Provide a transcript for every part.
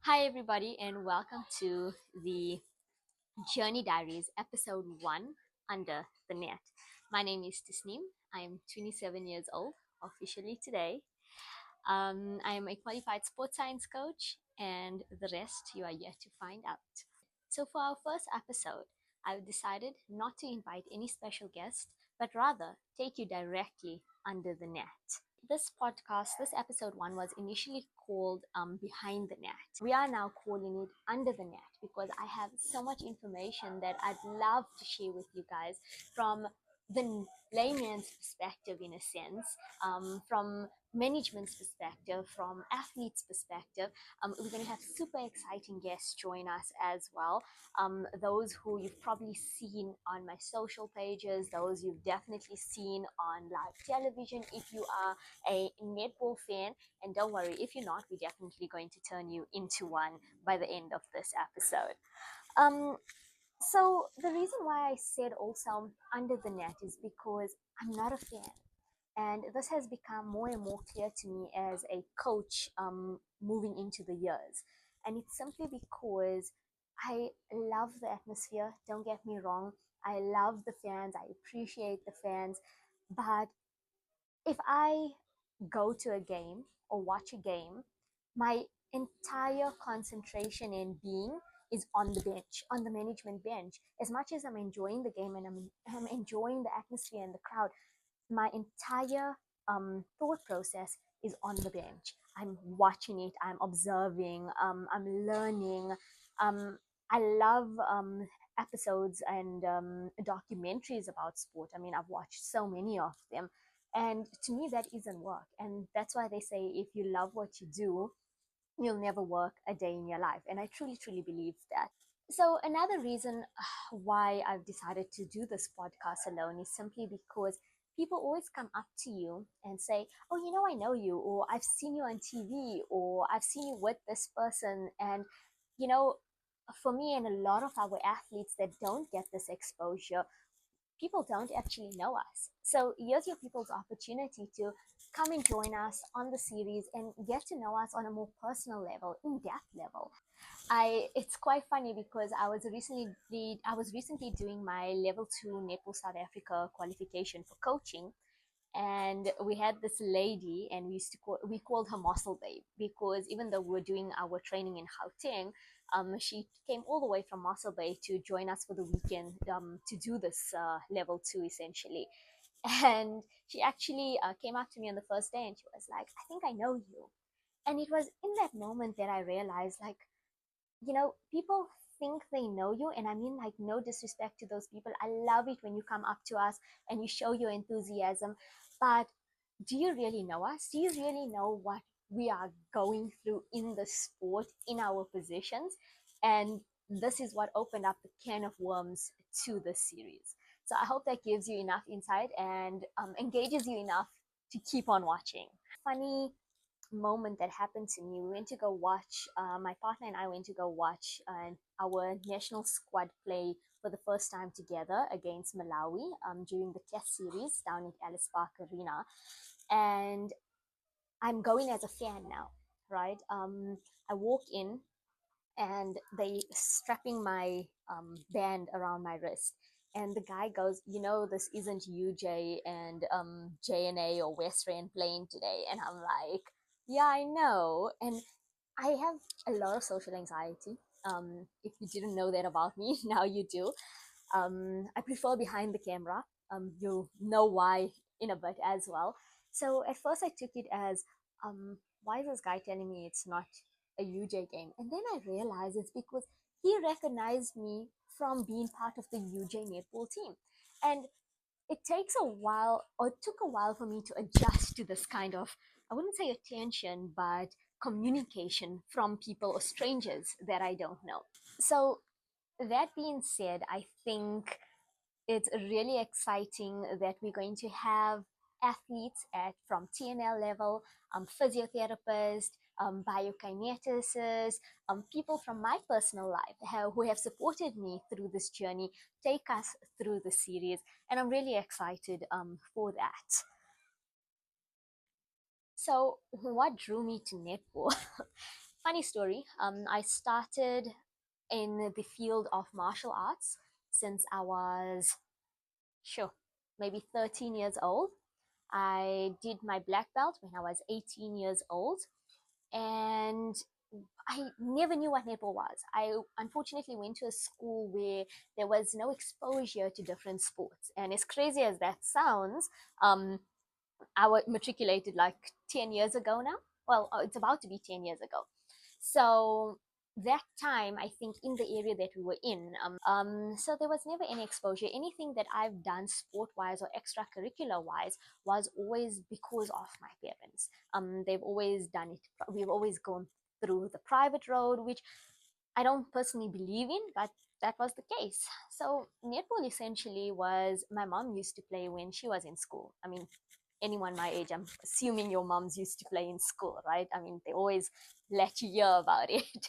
Hi, everybody, and welcome to the Journey Diaries, episode 1 Under the Net. My name is Tisneem. I'm 27 years old officially today. I am a qualified sports science coach, and the rest you are yet to find out. So, for our first episode, I've decided not to invite any special guest, but rather take you directly under the net. This podcast, this episode 1, was initially called Behind the Net. We are now calling it Under the Net because I have so much information that I'd love to share with you guys from the layman's perspective, in a sense, from management's perspective, from athletes' perspective. We're going to have super exciting guests join us as well. Those who you've probably seen on my social pages, those you've definitely seen on live television if you are a netball fan. And don't worry, if you're not, we're definitely going to turn you into one by the end of this episode. Um, so the reason why I said also under the net is because I'm not a fan. And this has become more and more clear to me as a coach moving into the years. And it's simply because I love the atmosphere. Don't get me wrong. I love the fans. I appreciate the fans. But if I go to a game or watch a game, my entire concentration and being is on the bench, on the management bench. As much as I'm enjoying the game and I'm enjoying the atmosphere and the crowd, my entire thought process is on the bench. I'm watching it, I'm observing, I'm learning. I love episodes and documentaries about sport. I mean, I've watched so many of them. And to me, that isn't work. And that's why they say if you love what you do, you'll never work a day in your life. And I truly, truly believe that. So, another reason why I've decided to do this podcast alone is simply because people always come up to you and say, "Oh, I know you," or "I've seen you on TV," or "I've seen you with this person." And, you know, for me and a lot of our athletes that don't get this exposure, people don't actually know us. So here's your people's opportunity to come and join us on the series and get to know us on a more personal level, in-depth level. It's quite funny because I was recently doing my level 2 Netball South Africa qualification for coaching, and we had this lady, and we called her Muscle Babe, because even though we were doing our training in Gauteng, she came all the way from Muscle Bay to join us for the weekend, to do this level 2 essentially. And she actually came up to me on the first day and she was like, "I think I know you." And it was in that moment that I realized, like, people think they know you, and I mean, like, no disrespect to those people. I love it when you come up to us and you show your enthusiasm, but do you really know us? Do you really know what we are going through in the sport, in our positions? And this is what opened up the can of worms to this series. So I hope that gives you enough insight and engages you enough to keep on watching. Funny moment that happened to me. We went to go watch, my partner and I went to go watch our national squad play for the first time together against Malawi during the test series down at Ellis Park Arena. And I'm going as a fan now, right? I walk in and they strapping my band around my wrist. And the guy goes, "This isn't UJ and JNA or West Rand playing today." And I'm like, "Yeah, I know." And I have a lot of social anxiety. If you didn't know that about me, now you do. I prefer behind the camera. You'll know why in a bit as well. So at first I took it as, why is this guy telling me it's not a UJ game? And then I realized it's because he recognized me from being part of the UJ netball team. And it takes a while, or it took a while for me to adjust to this kind of, I wouldn't say attention, but communication from people or strangers that I don't know. So that being said, I think it's really exciting that we're going to have athletes at from TNL level, physiotherapists, biokineticists, people from my personal life who have supported me through this journey, take us through the series, and I'm really excited for that. So, what drew me to netball? Funny story. I started in the field of martial arts since I was, sure, maybe 13 years old. I did my black belt when I was 18 years old, and I never knew what netball was. I unfortunately went to a school where there was no exposure to different sports. And as crazy as that sounds, um, I was matriculated like 10 years ago now. Well, it's about to be 10 years ago. So that time, I think in the area that we were in, so there was never any exposure. Anything that I've done sport wise or extracurricular wise was always because of my parents. They've always done it. We've always gone through the private road, which I don't personally believe in, but that was the case. So netball essentially was my mom used to play when she was in school. I mean, anyone my age, I'm assuming your moms used to play in school, right? I mean, they always let you hear about it.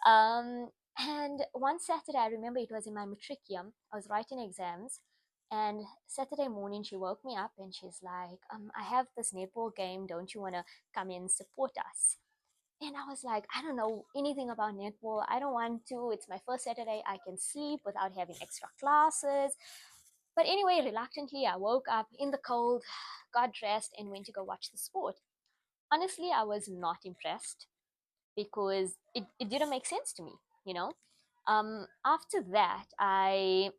um, and one Saturday, I remember it was in my matricium. I was writing exams, and Saturday morning, she woke me up and she's like, I have this netball game. Don't you want to come in and support us? And I was like, I don't know anything about netball. I don't want to. It's my first Saturday. I can sleep without having extra classes. But anyway, reluctantly, I woke up in the cold, got dressed, and went to go watch the sport. Honestly, I was not impressed because it didn't make sense to me, you know? After that, I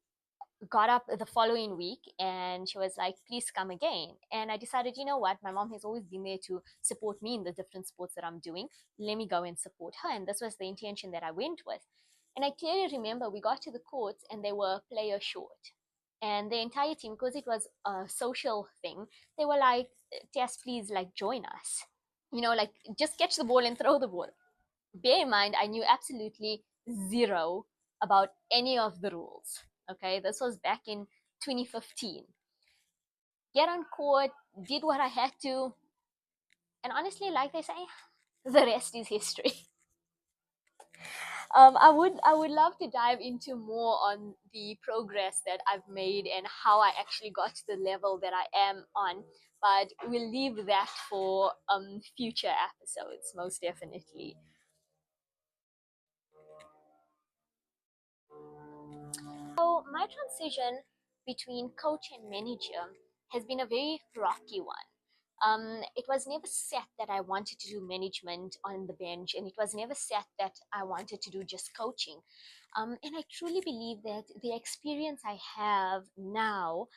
got up the following week and she was like, please come again. And I decided, you know what, my mom has always been there to support me in the different sports that I'm doing. Let me go and support her. And this was the intention that I went with. And I clearly remember we got to the courts and they were player short. And the entire team, because it was a social thing, they were like, Tess, please, like, join us. Like, just catch the ball and throw the ball. Bear in mind, I knew absolutely zero about any of the rules. Okay, this was back in 2015. Get on court, did what I had to, and honestly, like they say, the rest is history. I would love to dive into more on the progress that I've made and how I actually got to the level that I am on, but we'll leave that for future episodes, most definitely. So my transition between coach and manager has been a very rocky one. It was never set that I wanted to do management on the bench, and it was never set that I wanted to do just coaching. And I truly believe that the experience I have now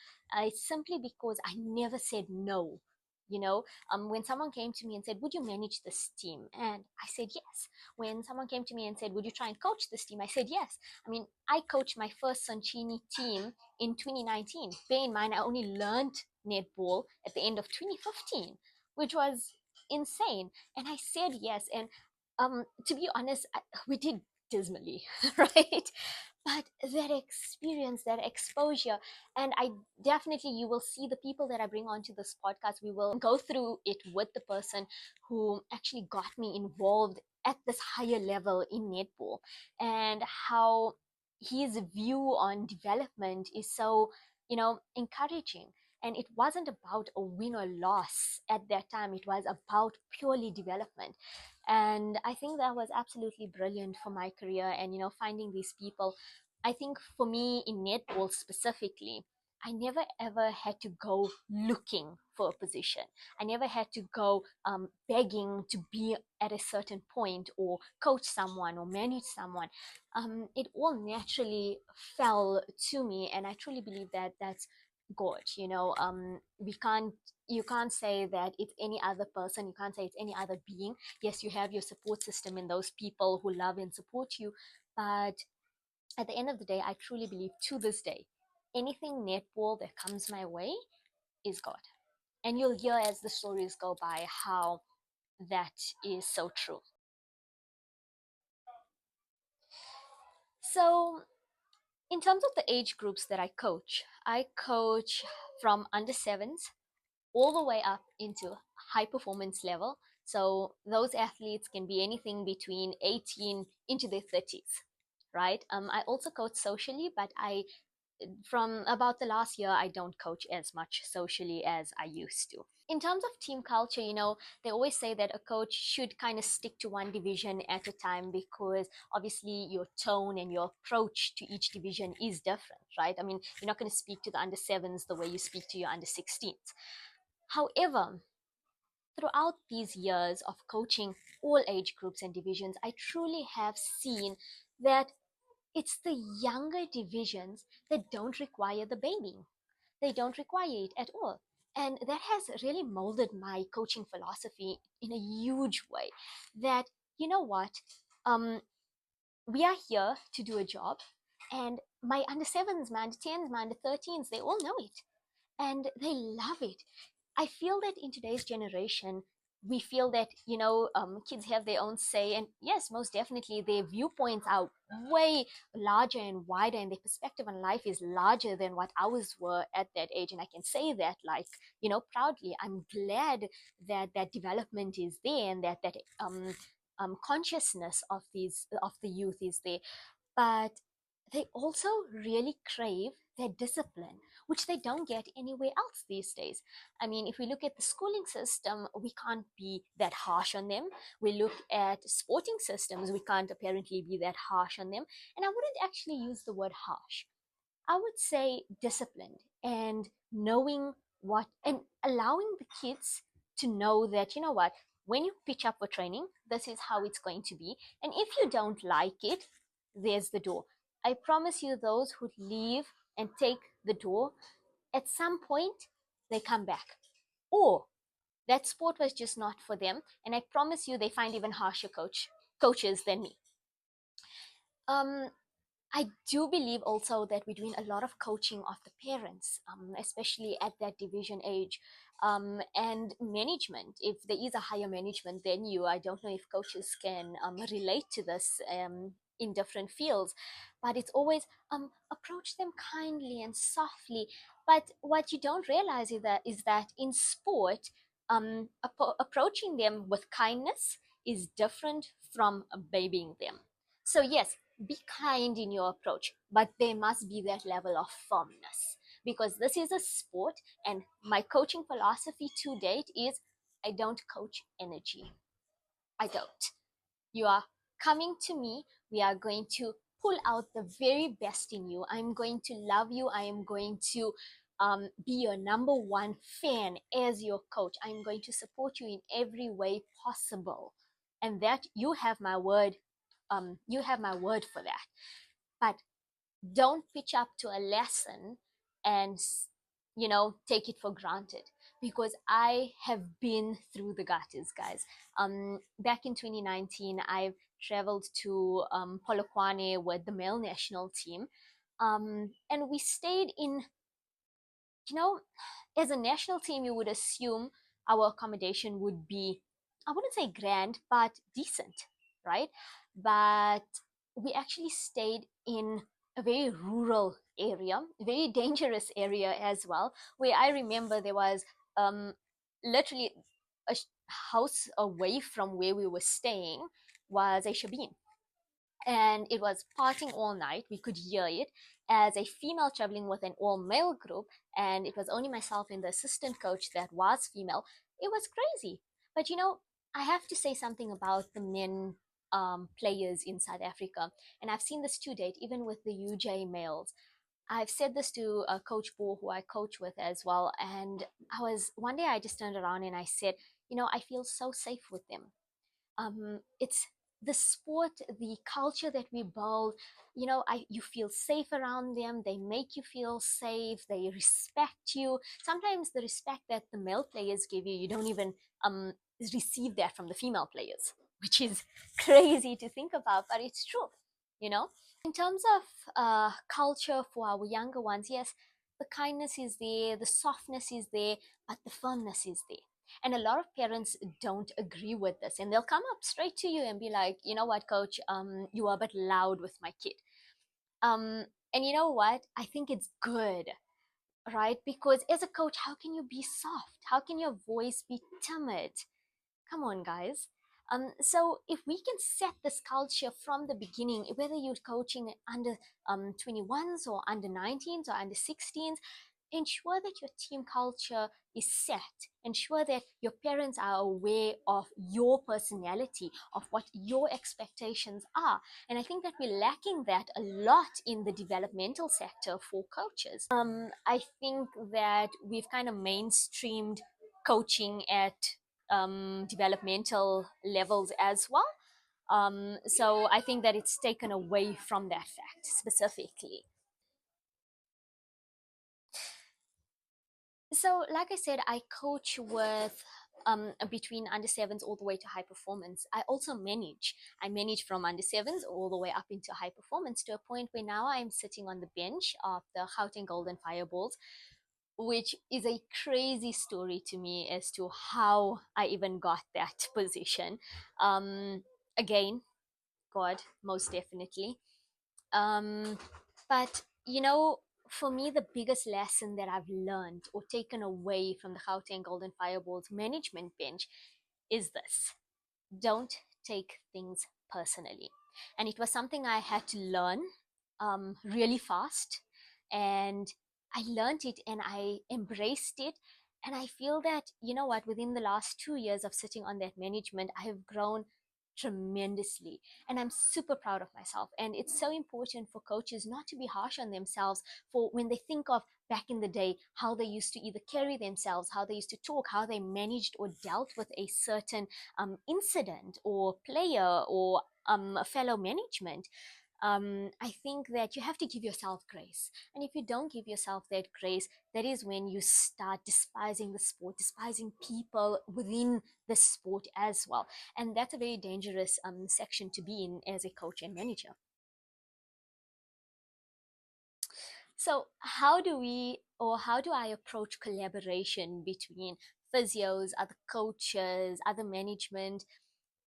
is simply because I never said no. When someone came to me and said, would you manage this team? And I said yes. When someone came to me and said, would you try and coach this team? I said yes. I mean, I coached my first Sanchini team in 2019. Bear in mind, I only learned netball at the end of 2015, which was insane. And I said yes. And to be honest, we did dismally, right? But that experience, that exposure, and I definitely, you will see the people that I bring onto this podcast, we will go through it with the person who actually got me involved at this higher level in netball, and how his view on development is so, encouraging. And it wasn't about a win or loss at that time, it was about purely development. And I think that was absolutely brilliant for my career. And finding these people, I think for me in netball specifically, I never ever had to go looking for a position. I never had to go begging to be at a certain point or coach someone or manage someone. It all naturally fell to me, and I truly believe that that's good. We can't you can't say that it's any other person. You can't say it's any other being. Yes, you have your support system and those people who love and support you, but at the end of the day, I truly believe to this day, anything netball that comes my way is God. And you'll hear as the stories go by how that is so true. So, in terms of the age groups that I coach from under sevens all the way up into high performance level. So, those athletes can be anything between 18 into their 30s, right? I also coach socially, but I from about the last year, I don't coach as much socially as I used to. In terms of team culture, they always say that a coach should kind of stick to one division at a time, because obviously your tone and your approach to each division is different, right? I mean, you're not going to speak to the under sevens the way you speak to your under 16s. However, throughout these years of coaching all age groups and divisions, I truly have seen that it's the younger divisions that don't require the babying. They don't require it at all. And that has really molded my coaching philosophy in a huge way. That, you know what, um, we are here to do a job, and my under sevens, my under tens, my under 13s, they all know it and they love it. I feel that in today's generation, we feel that, kids have their own say. And yes, most definitely, their viewpoints are way larger and wider, and their perspective on life is larger than what ours were at that age. And I can say that, like, proudly. I'm glad that that development is there, and that consciousness of the youth is there. But they also really crave their discipline, which they don't get anywhere else these days. I mean, if we look at the schooling system, we can't be that harsh on them. We look at sporting systems, we can't apparently be that harsh on them. And I wouldn't actually use the word harsh. I would say disciplined, and knowing what, and allowing the kids to know that, you know what, when you pitch up for training, this is how it's going to be. And if you don't like it, there's the door. I promise you, those who leave and take the door, at some point, they come back. Or that sport was just not for them. And I promise you, they find even harsher coaches than me. Um, I do believe also that we're doing a lot of coaching of the parents, especially at that division age, and management. If there is a higher management than you, I don't know if coaches can relate to this in different fields, but it's always approach them kindly and softly. But what you don't realize is that in sport, approaching them with kindness is different from babying them. So yes, be kind in your approach, but there must be that level of firmness, because this is a sport, and my coaching philosophy to date is I don't coach energy. I don't. You are coming to me, we are going to pull out the very best in you. I'm going to love you. I am going to be your number one fan as your coach. I'm going to support you in every way possible. And that you have my word. You have my word for that. But don't pitch up to a lesson and take it for granted, because I have been through the gutters, guys. Back in 2019, I've traveled to Polokwane with the male national team, and we stayed in, you know as a national team, you would assume our accommodation would be, I wouldn't say grand, but decent, right? But we actually stayed in a very rural area, very dangerous area as well, where I remember there was um, literally a house away from where we were staying was a shabin, and it was partying all night. We could hear it. As a female traveling with an all male group, and it was only myself and the assistant coach that was female. It was crazy. But I have to say something about the men players in South Africa, and I've seen this to date, even with the UJ males. I've said this to Coach Bo, who I coach with as well, and one day I just turned around and I said, I feel so safe with them. It's the sport, the culture that we build. You feel safe around them. They make you feel safe. They respect you. Sometimes the respect that the male players give you, you don't even receive that from the female players, which is crazy to think about, but it's true. you know in terms of culture for our younger ones, yes, the kindness is there, the softness is there, but the firmness is there. And a lot of parents don't agree with this, and they'll come up straight to you and be like, you know what, coach, you are a bit loud with my kid. And you know what, I think it's good, right? Because as a coach, how can you be soft? How can your voice be timid? Come on, guys. So if we can set this culture from the beginning, whether you're coaching under 21s or under 19s or under 16s, ensure that your team culture is set. Ensure that your parents are aware of your personality, of what your expectations are. And I think that we're lacking that a lot in the developmental sector for coaches. I think that we've kind of mainstreamed coaching at developmental levels as well. So I think that it's taken away from that fact specifically. So, like I said, I coach with between under sevens all the way to high performance. I also manage. I manage from under sevens all the way up into high performance to a point where now I'm sitting on the bench of the Gauteng Golden Fireballs, which is a crazy story to me as to how I even got that position. Um, Again, God, most definitely. Um, but, for me, the biggest lesson that I've learned or taken away from the Gauteng Golden Fireballs management bench is this: don't take things personally. And it was something I had to learn really fast. And I learned it and I embraced it. And I feel that, you know what, within the last 2 years of sitting on that management, I have grown tremendously. And I'm super proud of myself. And it's so important for coaches not to be harsh on themselves for when they think of back in the day how they used to either carry themselves, how they used to talk, how they managed or dealt with a certain incident or player or a fellow management. I think that you have to give yourself grace. And if you don't give yourself that grace, that is when you start despising the sport, despising people within the sport as well. And that's a very dangerous section to be in as a coach and manager. So, how do I approach collaboration between physios, other coaches, other management?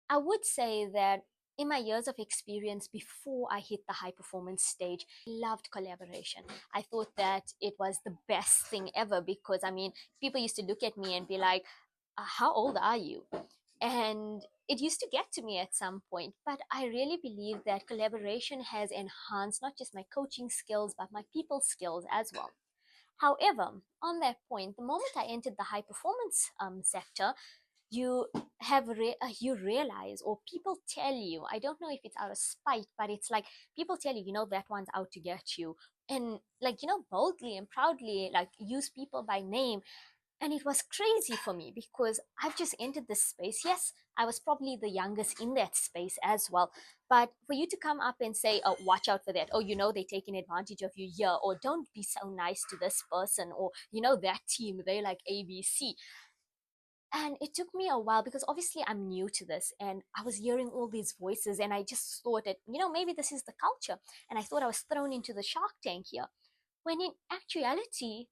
I would say that in my years of experience before I hit the high performance stage, I loved collaboration. I thought that it was the best thing ever because, I mean, people used to look at me and be like, how old are you? And it used to get to me at some point, but I really believe that collaboration has enhanced not just my coaching skills, but my people skills as well. However, on that point, the moment I entered the high performance sector, you you realize, or people tell you, I don't know if it's out of spite, but it's like people tell you, that one's out to get you, and like, boldly and proudly like use people by name. And it was crazy for me because I've just entered this space. Yes, I was probably the youngest in that space as well. But for you to come up and say, oh, watch out for that. Oh, they're taking advantage of you here. Or don't be so nice to this person. Or, that team, they like ABC. And it took me a while because obviously I'm new to this and I was hearing all these voices and I just thought that, maybe this is the culture. And I thought I was thrown into the shark tank here. When in actuality,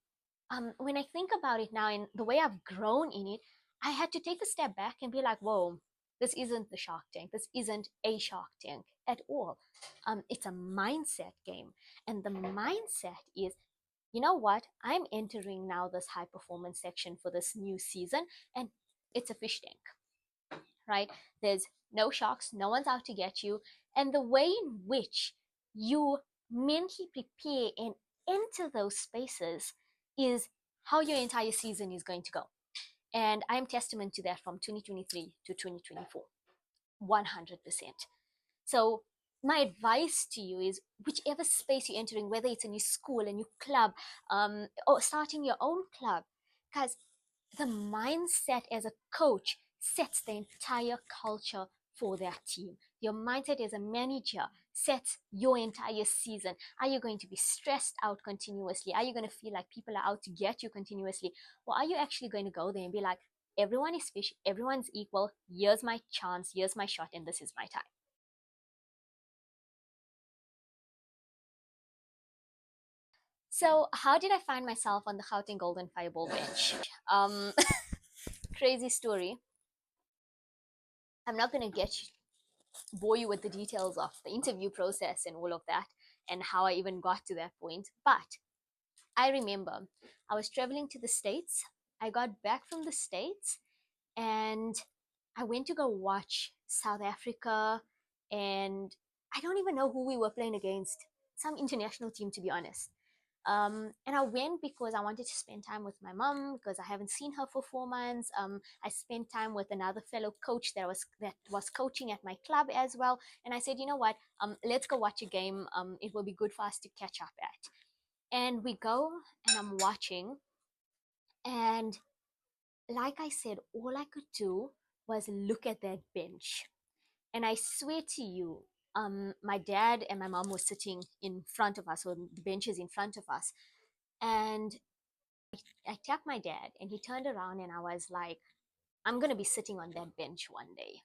when I think about it now and the way I've grown in it, I had to take a step back and be like, whoa, this isn't the shark tank. This isn't a shark tank at all. It's a mindset game. And the mindset is, you know what? I'm entering now this high performance section for this new season, and it's a fish tank, right? There's no sharks, no one's out to get you. And the way in which you mentally prepare and enter those spaces is how your entire season is going to go. And I'm testament to that from 2023 to 2024, 100%. So my advice to you is whichever space you're entering, whether it's a new school, a new club, or starting your own club, guys, the mindset as a coach sets the entire culture for that team. Your mindset as a manager sets your entire season. Are you going to be stressed out continuously? Are you going to feel like people are out to get you continuously? Or are you actually going to go there and be like, everyone is fish, everyone's equal, here's my chance, here's my shot, and this is my time? So, how did I find myself on the Gauteng Golden Fireball bench? Crazy story. I'm not going to bore you with the details of the interview process and all of that and how I even got to that point. But I remember I was traveling to the States. I got back from the States and I went to go watch South Africa, and I don't even know who we were playing against. Some international team, to be honest. And I went because I wanted to spend time with my mom because I haven't seen her for 4 months. I spent time with another fellow coach that was coaching at my club as well. And I said, you know what? Let's go watch a game. It will be good for us to catch up at. And we go, and I'm watching, and like I said, all I could do was look at that bench. And I swear to you, my dad and my mom were sitting in front of us, or the benches in front of us. And I tapped my dad, and he turned around, and I was like, I'm going to be sitting on that bench one day.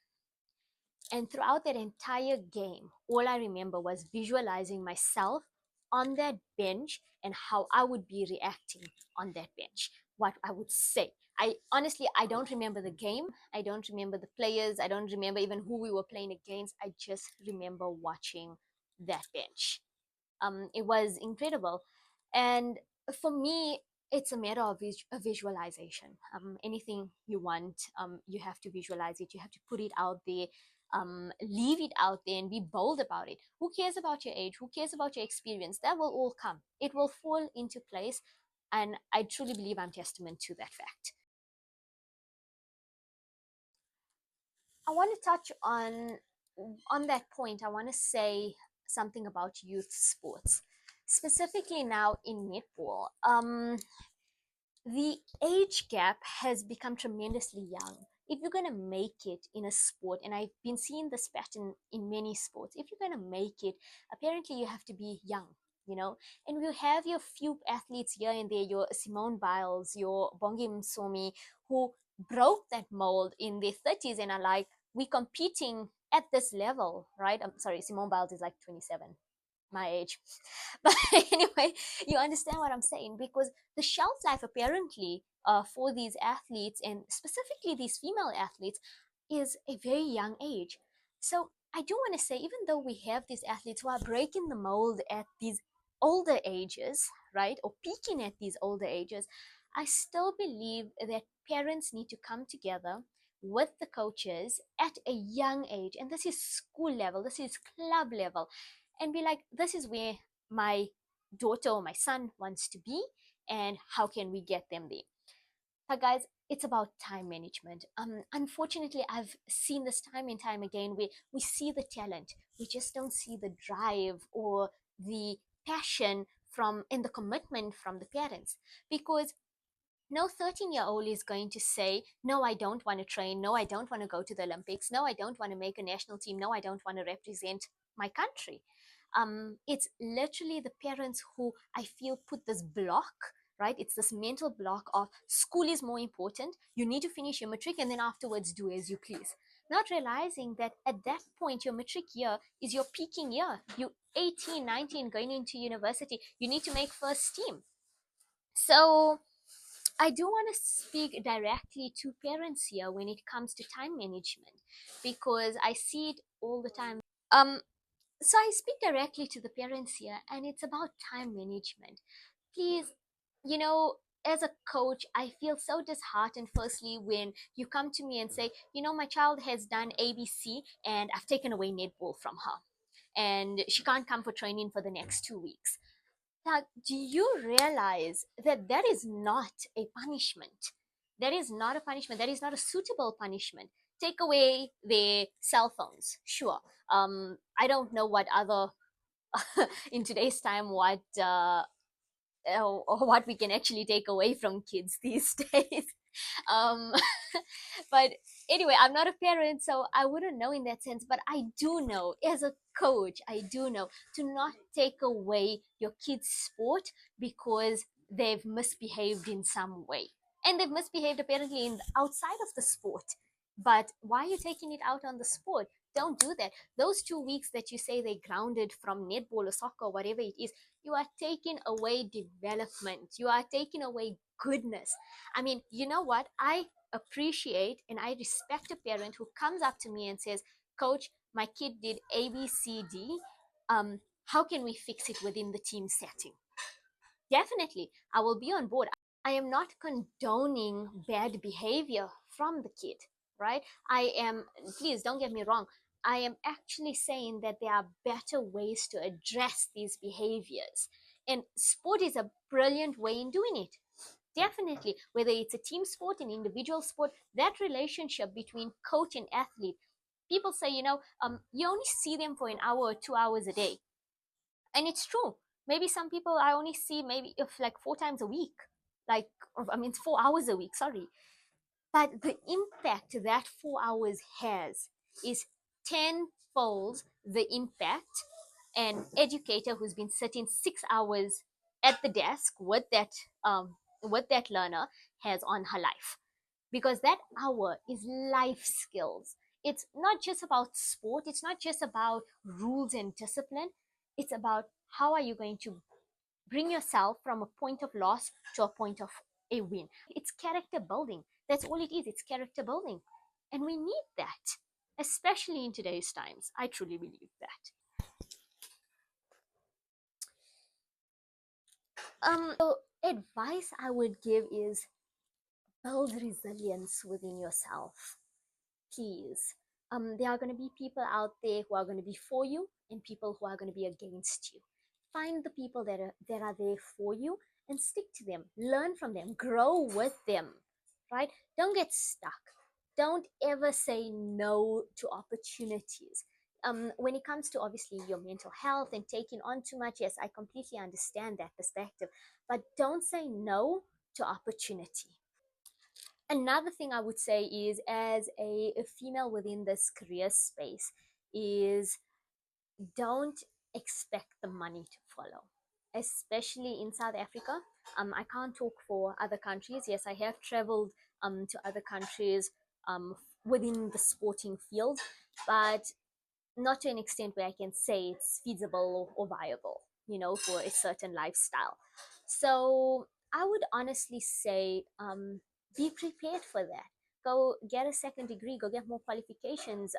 And throughout that entire game, all I remember was visualizing myself on that bench and how I would be reacting on that bench, what I would say. I honestly, I don't remember the game. I don't remember the players. I don't remember even who we were playing against. I just remember watching that bench. It was incredible. And for me, it's a matter of a visualization. Anything you want, you have to visualize it. You have to put it out there, leave it out there, and be bold about it. Who cares about your age? Who cares about your experience? That will all come. It will fall into place. And I truly believe I'm testament to that fact. I want to touch on that point. I want to say something about youth sports, specifically now in netball. The age gap has become tremendously young. If you're going to make it in a sport, and I've been seeing this pattern in many sports, if you're going to make it, apparently you have to be young, you know. And you have your few athletes here and there, your Simone Biles, your Bongi Msomi, who broke that mold in their 30s and are like, we competing at this level, right? I'm sorry, Simone Biles is like 27, my age. But anyway, you understand what I'm saying, because the shelf life apparently for these athletes, and specifically these female athletes, is a very young age. So I do want to say, even though we have these athletes who are breaking the mold at these older ages, right, or peaking at these older ages, I still believe that parents need to come together with the coaches at a young age, and this is school level, this is club level, and be like, this is where my daughter or my son wants to be, and how can we get them there. But guys, it's about time management. Unfortunately, I've seen this time and time again, where we see the talent, we just don't see the drive or the passion from and the commitment from the parents. Because no 13-year-old is going to say, no, I don't want to train, no, I don't want to go to the Olympics, no, I don't want to make a national team, no, I don't want to represent my country. It's literally the parents who I feel put this block, right? It's this mental block of school is more important, you need to finish your matric, and then afterwards do as you please, not realizing that at that point your matric year is your peaking year. You 18, 19, going into university, you need to make first team. So I do want to speak directly to parents here when it comes to time management, because I see it all the time. Um, so I speak directly to the parents here, and it's about time management. Please, you know, as a coach, I feel so disheartened, firstly, when you come to me and say, you know, my child has done ABC and I've taken away netball from her, and she can't come for training for the next 2 weeks. Now, do you realize that that is not a punishment? That is not a punishment. That is not a suitable punishment. Take away their cell phones, sure. I don't know what other in today's time or what we can actually take away from kids these days. um, but anyway, I'm not a parent, so I wouldn't know in that sense. But I do know, as a coach, I do know to not take away your kids' sport because they've misbehaved in some way. And they've misbehaved apparently outside of the sport. But why are you taking it out on the sport? Don't do that. Those 2 weeks that you say they grounded from netball or soccer or whatever it is, you are taking away development. You are taking away goodness. I mean, you know what? I appreciate and I respect a parent who comes up to me and says, Coach, my kid did A, B, C, D. How can we fix it within the team setting? Definitely, I will be on board. I am not condoning bad behavior from the kid. right? I am, please don't get me wrong, I am actually saying that there are better ways to address these behaviors. And sport is a brilliant way in doing it. Definitely, whether it's a team sport, an individual sport, that relationship between coach and athlete, people say, you only see them for an hour or 2 hours a day. And it's true. Maybe some people I only see maybe if like 4 times a week, like, I mean, 4 hours a week, sorry. But the impact that 4 hours has is tenfold the impact an educator who's been sitting 6 hours at the desk with that learner has on her life, because that hour is life skills. It's not just about sport, it's not just about rules and discipline. It's about how are you going to bring yourself from a point of loss to a point of a win. It's character building. That's all it is. It's character building. And we need that, especially in today's times. I truly believe that. So advice I would give is build resilience within yourself. Please. There are going to be people out there who are going to be for you and people who are going to be against you. Find the people that are there for you and stick to them. Learn from them. Grow with them. Right? Don't get stuck. Don't ever say no to opportunities. When it comes to obviously your mental health and taking on too much, yes, I completely understand that perspective. But don't say no to opportunity. Another thing I would say is, as a female within this career space, is don't expect the money to follow, especially in South Africa. I can't talk for other countries. Yes, I have traveled to other countries within the sporting field, but not to an extent where I can say it's feasible or viable, for a certain lifestyle. So I would honestly say, be prepared for that. Go get a second degree, go get more qualifications.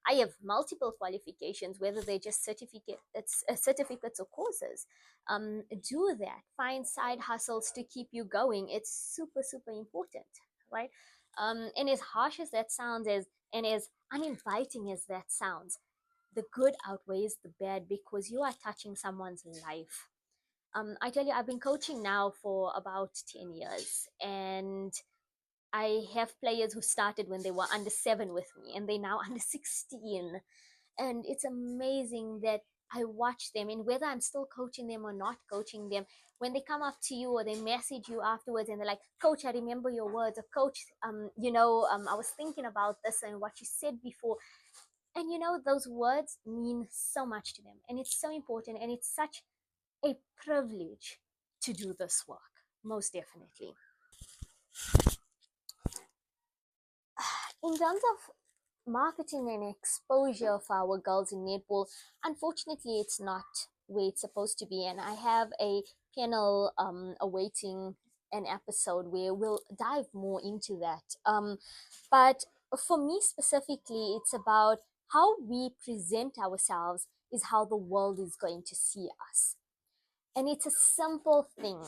I have multiple qualifications, whether they're just certificates or courses. Do that. Find side hustles to keep you going. It's super, super important, right? And as harsh as that sounds, and as uninviting as that sounds, the good outweighs the bad because you are touching someone's life. I tell you, I've been coaching now for about 10 years, and I have players who started when they were under 7 with me, and they're now under 16. And it's amazing that I watch them, and whether I'm still coaching them or not coaching them, when they come up to you or they message you afterwards and they're like, Coach, I remember your words, or Coach, I was thinking about this and what you said before. And those words mean so much to them, and it's so important, and it's such a privilege to do this work, most definitely. In terms of marketing and exposure for our girls in netball, unfortunately, it's not where it's supposed to be. And I have a panel awaiting an episode where we'll dive more into that. But for me specifically, it's about how we present ourselves is how the world is going to see us. And it's a simple thing.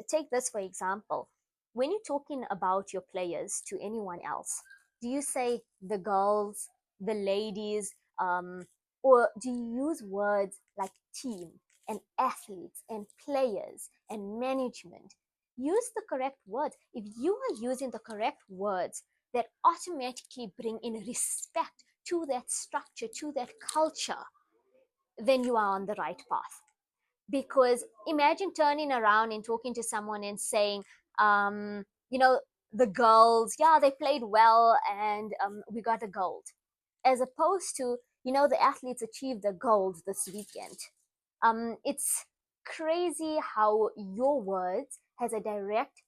Take this for example. When you're talking about your players to anyone else, do you say the girls, the ladies, or do you use words like team and athletes and players and management? Use the correct words. If you are using the correct words that automatically bring in respect to that structure, to that culture, then you are on the right path. Because imagine turning around and talking to someone and saying, um, you know, the girls, yeah, they played well and we got a gold. As opposed to, the athletes achieved a gold this weekend. It's crazy how your words has a direct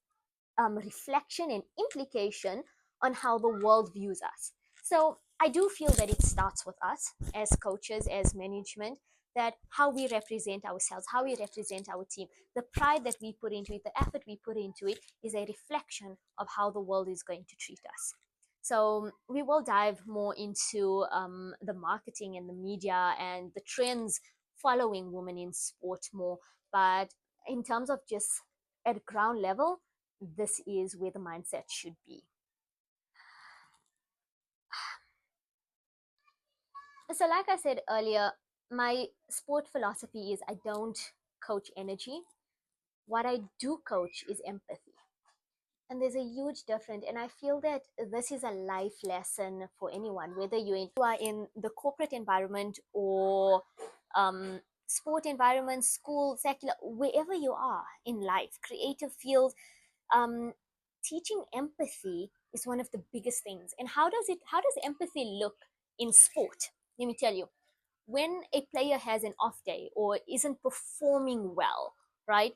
reflection and implication on how the world views us. So I do feel that it starts with us as coaches, as management, that how we represent ourselves, how we represent our team, the pride that we put into it, the effort we put into it is a reflection of how the world is going to treat us. So we will dive more into the marketing and the media and the trends following women in sport more. But in terms of just at ground level, this is where the mindset should be. So, like I said earlier, my sport philosophy is I don't coach energy. What I do coach is empathy. And there's a huge difference. And I feel that this is a life lesson for anyone, whether you are in the corporate environment or sport environment, school, secular, wherever you are in life, creative field, um, teaching empathy is one of the biggest things. And how does empathy look in sport? Let me tell you, when a player has an off day or isn't performing well, right?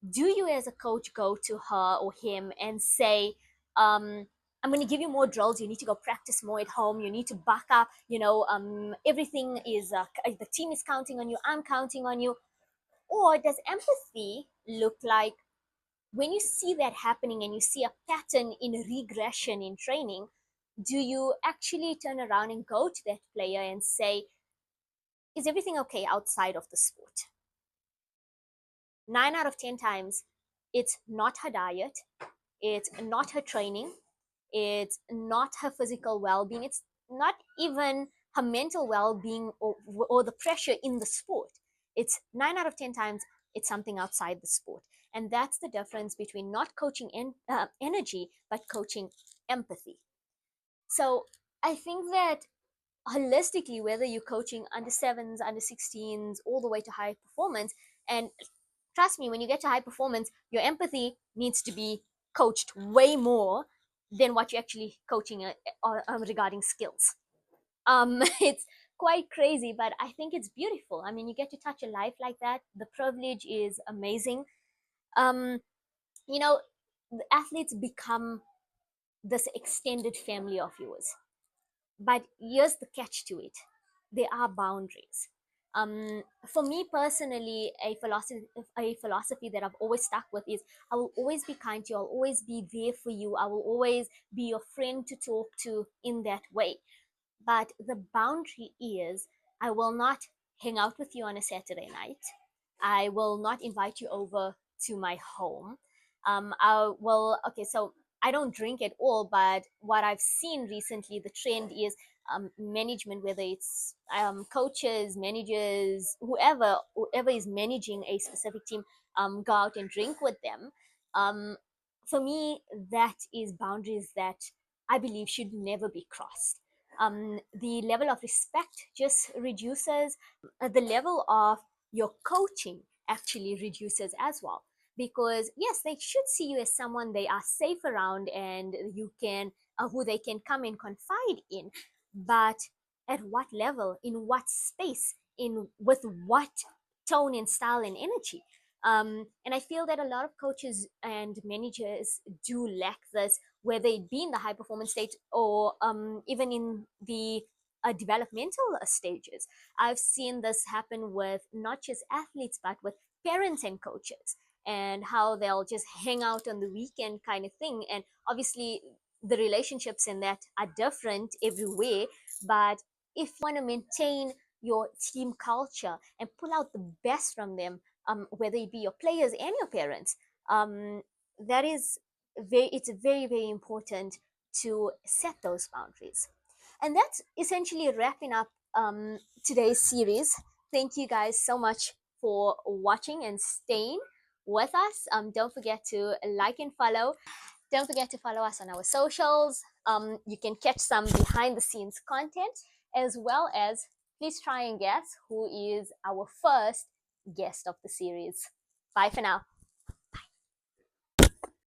Do you as a coach go to her or him and say, I'm going to give you more drills, you need to go practice more at home, you need to back up, everything is the team is counting on you, I'm counting on you? Or does empathy look like, when you see that happening and you see a pattern in regression in training, do you actually turn around and go to that player and say, is everything okay outside of the sport? 9 out of 10 times, it's not her diet, it's not her training, it's not her physical well-being, it's not even her mental well-being, or the pressure in the sport. It's 9 out of 10 times it's something outside the sport. And that's the difference between not coaching energy but coaching empathy. So I think that holistically, whether you're coaching under sevens, under 16s, all the way to high performance, and trust me, when you get to high performance, your empathy needs to be coached way more than what you're actually coaching regarding skills. It's quite crazy, but I think it's beautiful. I mean, you get to touch a life like that. The privilege is amazing. Um, you know, the athletes become this extended family of yours. But here's the catch to it: there are boundaries. For me personally, a philosophy that I've always stuck with is, I will always be kind to you, I'll always be there for you, I will always be your friend to talk to in that way. But the boundary is, I will not hang out with you on a Saturday night. I will not invite you over to my home. I will, okay, so I don't drink at all, but what I've seen recently, the trend is management, whether it's coaches, managers, whoever is managing a specific team, go out and drink with them. Um, for me, that is boundaries that I believe should never be crossed. The level of respect just reduces. The level of your coaching actually reduces as well, because yes, they should see you as someone they are safe around and you can who they can come and confide in. But at what level, in what space, in with what tone and style and energy? And I feel that a lot of coaches and managers do lack this, whether it be in the high performance stage or even in the developmental stages. I've seen this happen with not just athletes, but with parents and coaches, and how they'll just hang out on the weekend kind of thing. And obviously, the relationships in that are different everywhere. But if you want to maintain your team culture and pull out the best from them, whether it be your players and your parents, that is it's very, very important to set those boundaries. And that's essentially wrapping up today's series. Thank you guys so much for watching and staying with us. Don't forget to like and follow. Don't forget to follow us on our socials. You can catch some behind the scenes content, as well as please try and guess who is our first guest of the series. Bye for now.